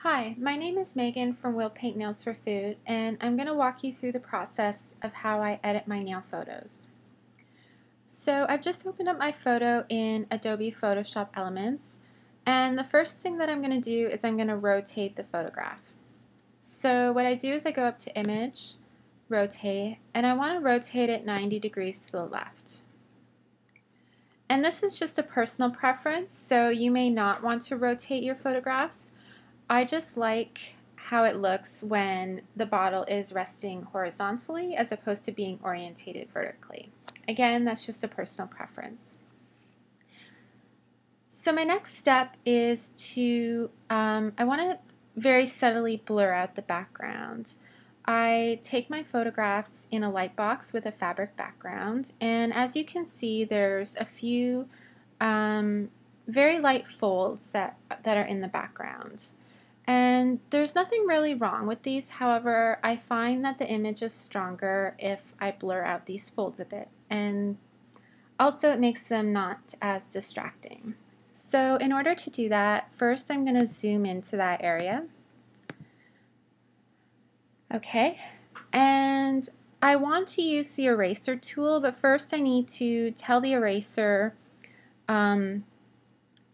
Hi, my name is Megan from Will Paint Nails for Food, and I'm going to walk you through the process of how I edit my nail photos. So I've just opened up my photo in Adobe Photoshop Elements, and the first thing that I'm going to do is I'm going to rotate the photograph. So what I do is I go up to Image, Rotate, and I want to rotate it 90 degrees to the left. And this is just a personal preference, so you may not want to rotate your photographs. I just like how it looks when the bottle is resting horizontally as opposed to being orientated vertically. Again, that's just a personal preference. So my next step is to, I want to very subtly blur out the background. I take my photographs in a light box with a fabric background, and as you can see, there's a few very light folds that are in the background. And there's nothing really wrong with these. However, I find that the image is stronger if I blur out these folds a bit, and also it makes them not as distracting. So in order to do that, first I'm going to zoom into that area. Okay, and I want to use the eraser tool, but first I need to tell the eraser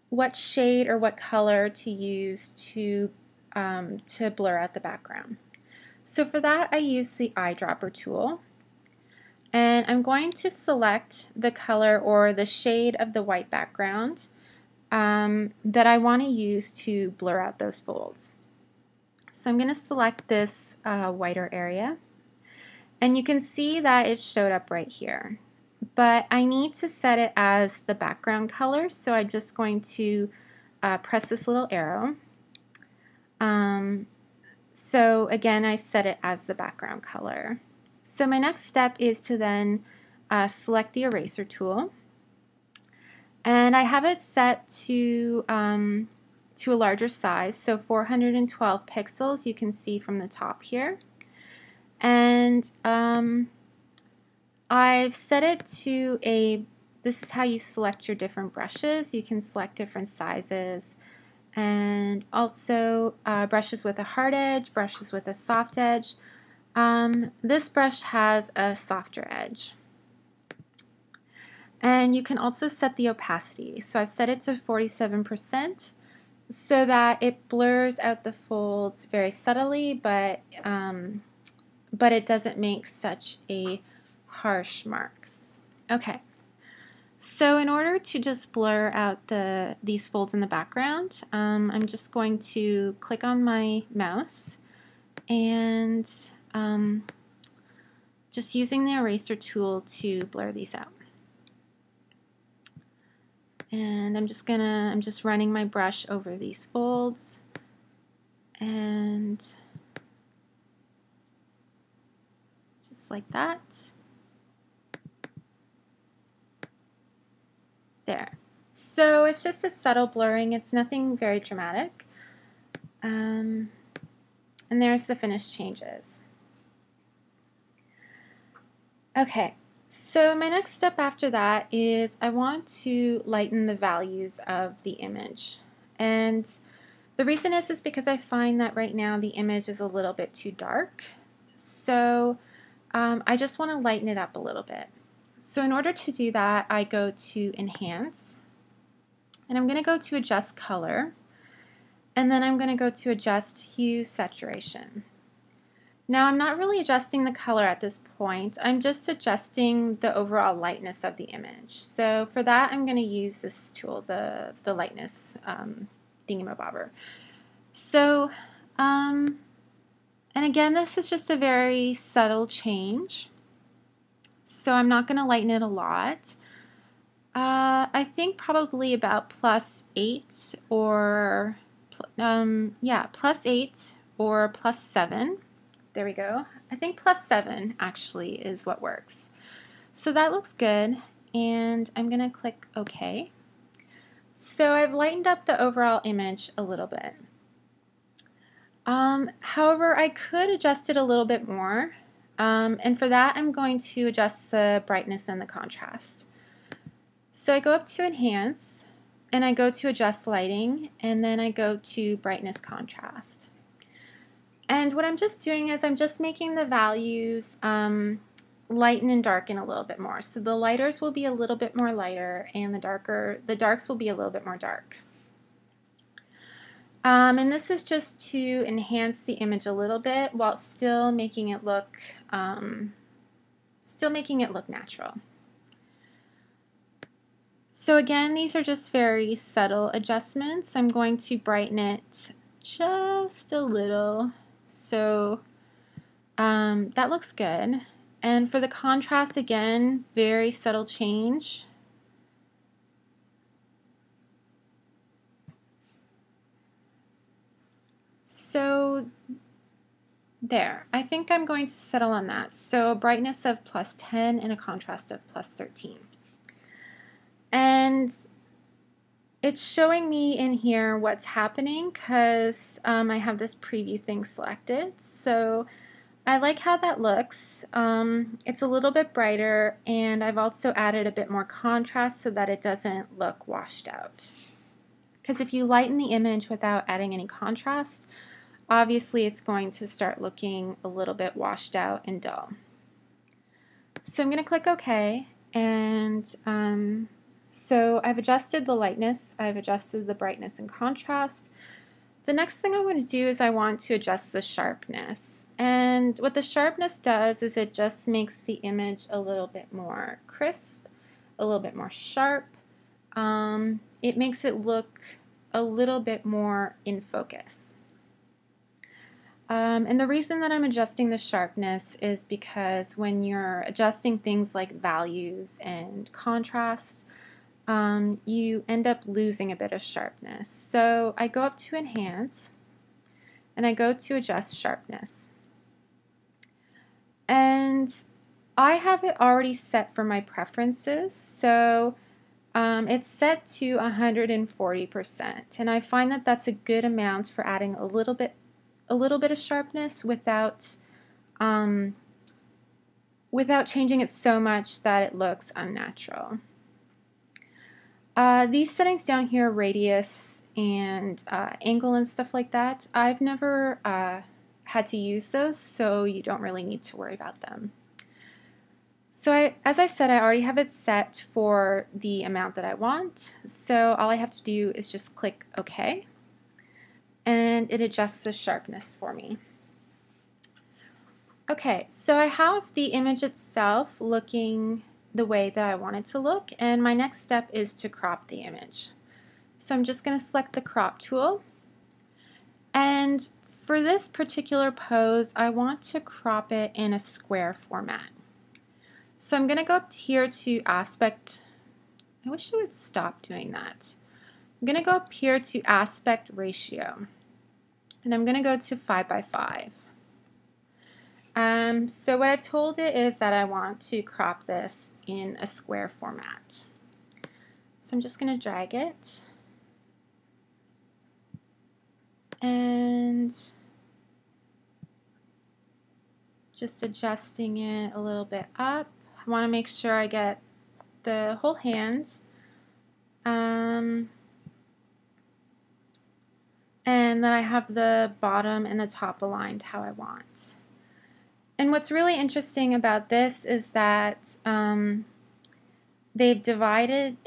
what shade or what color to use to blur out the background. So for that I use the eyedropper tool, and I'm going to select the color or the shade of the white background that I want to use to blur out those folds. So I'm going to select this whiter area, and you can see that it showed up right here. But I need to set it as the background color, so I'm just going to press this little arrow. So again, I've set it as the background color. So my next step is to then select the eraser tool, and I have it set to a larger size, so 412 pixels, you can see from the top here. And I've set it to this is how you select your different brushes. You can select different sizes, and also brushes with a hard edge, brushes with a soft edge. This brush has a softer edge. And you can also set the opacity. So I've set it to 47% so that it blurs out the folds very subtly, but it doesn't make such a harsh mark. Okay. So in order to just blur out these folds in the background, I'm just going to click on my mouse and just using the eraser tool to blur these out. And I'm just running my brush over these folds, and just like that. There. So it's just a subtle blurring, it's nothing very dramatic. And there's the finished changes. Okay, so my next step after that is I want to lighten the values of the image. And the reason is because I find that right now the image is a little bit too dark. So I just want to lighten it up a little bit. So in order to do that, I go to Enhance, and I'm going to go to Adjust Color, and then I'm going to go to Adjust Hue Saturation. Now I'm not really adjusting the color at this point, I'm just adjusting the overall lightness of the image. So for that I'm going to use this tool, the lightness thingamabobber. So, and again, this is just a very subtle change. So I'm not going to lighten it a lot. I think probably about +8 or +8 or +7. There we go. I think +7 actually is what works. So that looks good, and I'm going to click OK. So I've lightened up the overall image a little bit. However, I could adjust it a little bit more. And for that, I'm going to adjust the brightness and the contrast. So I go up to Enhance, and I go to adjust lighting, and then I go to brightness contrast. And what I'm just doing is I'm just making the values lighten and darken a little bit more. So the lighters will be a little bit more lighter, and the darks will be a little bit more dark. And this is just to enhance the image a little bit while still making it look natural. So again, these are just very subtle adjustments. I'm going to brighten it just a little, so that looks good. And for the contrast, again, very subtle change. So there, I think I'm going to settle on that. So a brightness of +10 and a contrast of +13. And it's showing me in here what's happening because I have this preview thing selected. So I like how that looks. It's a little bit brighter, and I've also added a bit more contrast so that it doesn't look washed out. Because if you lighten the image without adding any contrast, obviously it's going to start looking a little bit washed out and dull. So I'm going to click OK, and so I've adjusted the lightness, I've adjusted the brightness and contrast. The next thing I want to do is I want to adjust the sharpness. And what the sharpness does is it just makes the image a little bit more crisp, a little bit more sharp. It makes it look a little bit more in focus. And the reason that I'm adjusting the sharpness is because when you're adjusting things like values and contrast, you end up losing a bit of sharpness. So I go up to Enhance, and I go to Adjust Sharpness. And I have it already set for my preferences, so it's set to 140%, and I find that that's a good amount for adding a little bit of sharpness without changing it so much that it looks unnatural. These settings down here, radius and angle and stuff like that, I've never had to use those, so you don't really need to worry about them. So as I said, I already have it set for the amount that I want, so all I have to do is just click OK, and it adjusts the sharpness for me. Okay, so I have the image itself looking the way that I want it to look, and my next step is to crop the image. So I'm just going to select the crop tool, and for this particular pose I want to crop it in a square format. So I'm going to go up here to aspect. I wish it would stop doing that. I'm going to go up here to aspect ratio, and I'm going to go to 5:5. So what I've told it is that I want to crop this in a square format. So I'm just going to drag it and just adjusting it a little bit up. I want to make sure I get the whole hand. And then I have the bottom and the top aligned how I want. And what's really interesting about this is that it's divided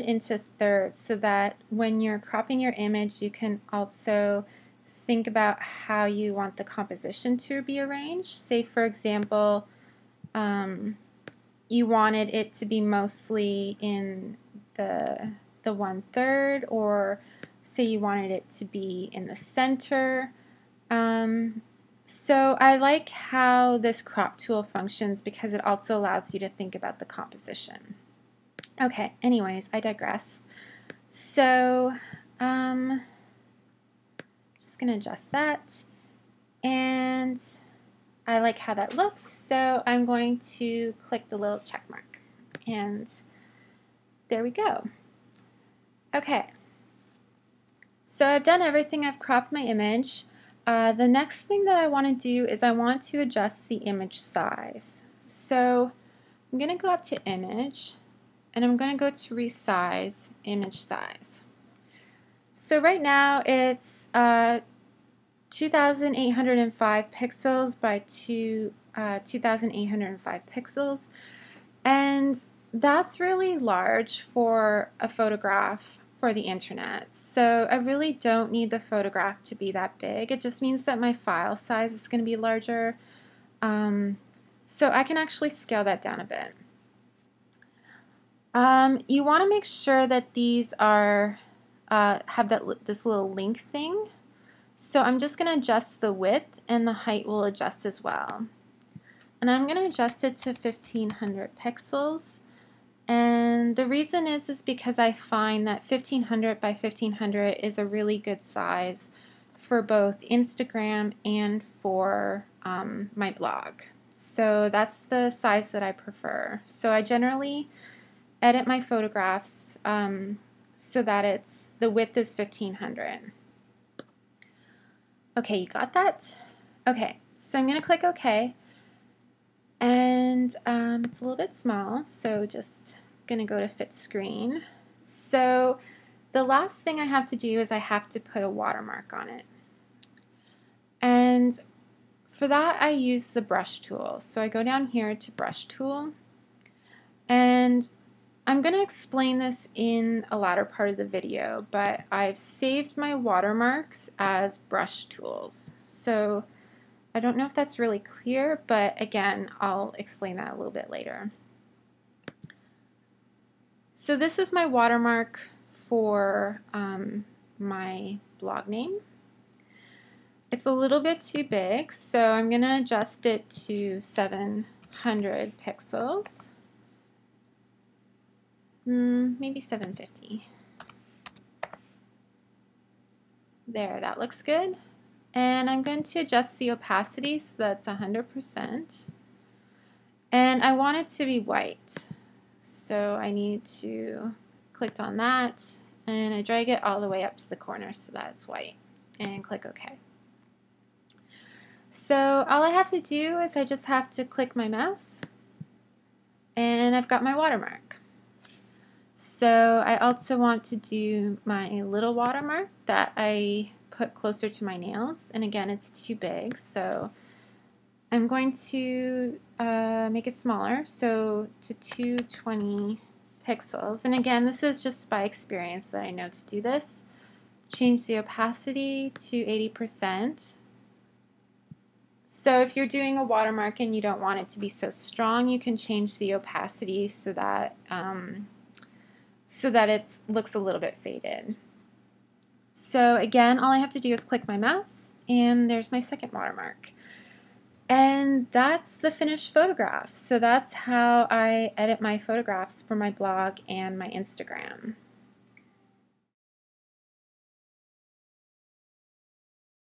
into thirds so that when you're cropping your image, you can also think about how you want the composition to be arranged. Say, for example, you wanted it to be mostly in the 1/3, or say you wanted it to be in the center. So I like how this crop tool functions because it also allows you to think about the composition. Okay, anyways, I digress. So just going to adjust that, and I like how that looks, so I'm going to click the little check mark, and there we go. Okay, so I've done everything. I've cropped my image. The next thing that I want to do is I want to adjust the image size. So I'm going to go up to Image, and I'm going to go to resize image size. So right now it's 2,805 pixels by 2,805 pixels, and that's really large for a photograph for the internet. So I really don't need the photograph to be that big. It just means that my file size is going to be larger. So I can actually scale that down a bit. You want to make sure that these are have this little link thing. So I'm just going to adjust the width, and the height will adjust as well. And I'm going to adjust it to 1500 pixels. And the reason is because I find that 1500 by 1500 is a really good size for both Instagram and for my blog. So that's the size that I prefer. So I generally edit my photographs so that the width is 1500. Okay, you got that? Okay, so I'm going to click OK. And it's a little bit small, so just going to go to fit screen. So the last thing I have to do is I have to put a watermark on it. And for that I use the brush tool. So I go down here to brush tool, and I'm going to explain this in a latter part of the video, but I've saved my watermarks as brush tools. So I don't know if that's really clear, but again, I'll explain that a little bit later. So this is my watermark for my blog name. It's a little bit too big, so I'm going to adjust it to 700 pixels. Maybe 750. There, that looks good. And I'm going to adjust the opacity so that's 100%. And I want it to be white. So I need to click on that, and I drag it all the way up to the corner so that it's white, and click OK. So all I have to do is I just have to click my mouse, and I've got my watermark. So I also want to do my little watermark that I put closer to my nails, and again it's too big, so I'm going to make it smaller, so to 220 pixels. And again, this is just by experience that I know to do this. Change the opacity to 80%. So if you're doing a watermark and you don't want it to be so strong, you can change the opacity so that it looks a little bit faded. So again, all I have to do is click my mouse, and there's my second watermark. And that's the finished photograph. So that's how I edit my photographs for my blog and my Instagram.